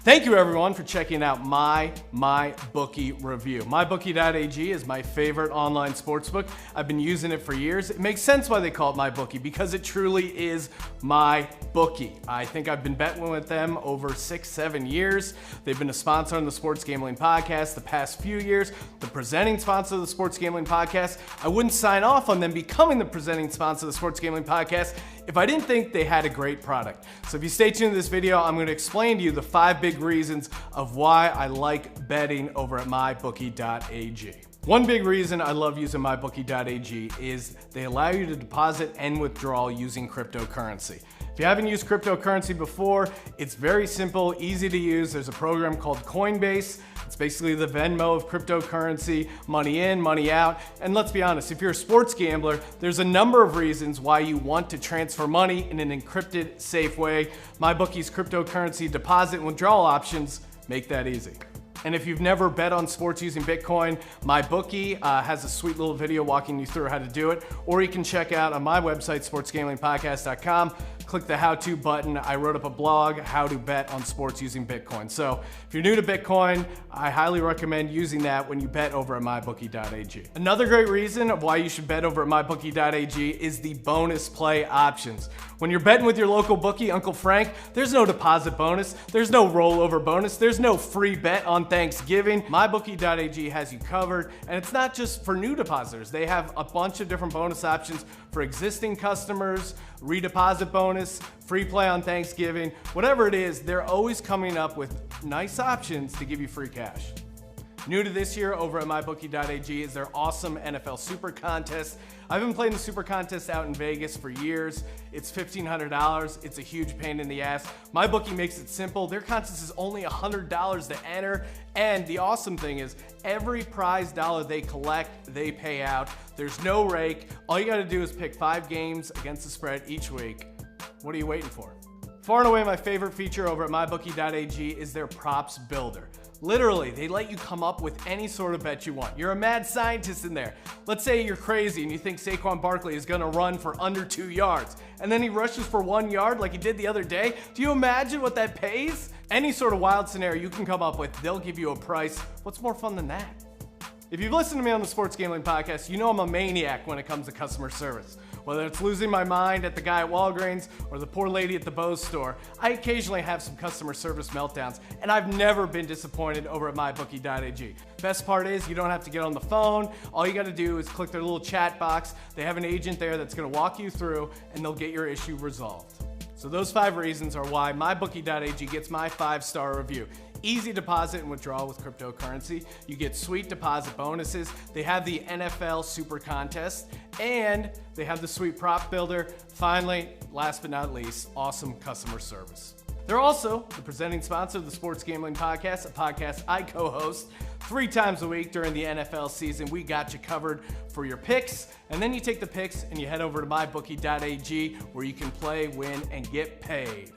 Thank you everyone for checking out my MyBookie review. MyBookie.ag is my favorite online sportsbook. I've been using it for years. It makes sense why they call it MyBookie because it truly is MyBookie. I think I've been betting with them over 6-7 years. They've been a sponsor on the Sports Gambling Podcast the past few years, the presenting sponsor of the Sports Gambling Podcast. I wouldn't sign off on them becoming the presenting sponsor of the Sports Gambling Podcast if I didn't think they had a great product. So if you stay tuned to this video, I'm going to explain to you the 5 big reasons of why I like betting over at MyBookie.ag. One big reason I love using MyBookie.ag is they allow you to deposit and withdraw using cryptocurrency. If you haven't used cryptocurrency before, it's very simple, easy to use. There's a program called Coinbase. It's basically the Venmo of cryptocurrency, money in, money out. And let's be honest, if you're a sports gambler, there's a number of reasons why you want to transfer money in an encrypted, safe way. MyBookie's cryptocurrency deposit and withdrawal options make that easy. And if you've never bet on sports using Bitcoin, MyBookie has a sweet little video walking you through how to do it. Or you can check out on my website, sportsgamblingpodcast.com, click the how-to button. I wrote up a blog, how to bet on sports using Bitcoin. So if you're new to Bitcoin, I highly recommend using that when you bet over at MyBookie.ag. Another great reason of why you should bet over at MyBookie.ag is the bonus play options. When you're betting with your local bookie, Uncle Frank, there's no deposit bonus, there's no rollover bonus, there's no free bet on Thanksgiving. MyBookie.ag has you covered, and it's not just for new depositors. They have a bunch of different bonus options for existing customers, redeposit bonus, free play on Thanksgiving, whatever it is, they're always coming up with nice options to give you free cash. New to this year over at MyBookie.ag is their awesome NFL Super Contest. I've been playing the Super Contest out in Vegas for years. It's $1,500. It's a huge pain in the ass. MyBookie makes it simple. Their contest is only $100 to enter. And the awesome thing is every prize dollar they collect, they pay out. There's no rake. All you gotta do is pick 5 games against the spread each week. What are you waiting for? Far and away my favorite feature over at MyBookie.ag is their props builder. Literally, they let you come up with any sort of bet you want. You're a mad scientist in there. Let's say you're crazy and you think Saquon Barkley is gonna run for under 2 yards, and then he rushes for 1 yard like he did the other day. Do you imagine what that pays? Any sort of wild scenario you can come up with, they'll give you a price. What's more fun than that? If you've listened to me on the Sports Gambling Podcast, you know I'm a maniac when it comes to customer service. Whether it's losing my mind at the guy at Walgreens or the poor lady at the Bose store, I occasionally have some customer service meltdowns, and I've never been disappointed over at MyBookie.ag. Best part is you don't have to get on the phone. All you gotta do is click their little chat box. They have an agent there that's gonna walk you through, and they'll get your issue resolved. So those 5 reasons are why MyBookie.ag gets my 5-star review. Easy deposit and withdrawal with cryptocurrency. You get sweet deposit bonuses. They have the NFL Super Contest, and they have the sweet prop builder. Finally, last but not least, awesome customer service. They're also the presenting sponsor of the Sports Gambling Podcast, a podcast I co-host 3 times a week during the NFL season. We got you covered for your picks, and then you take the picks and you head over to MyBookie.ag where you can play, win, and get paid.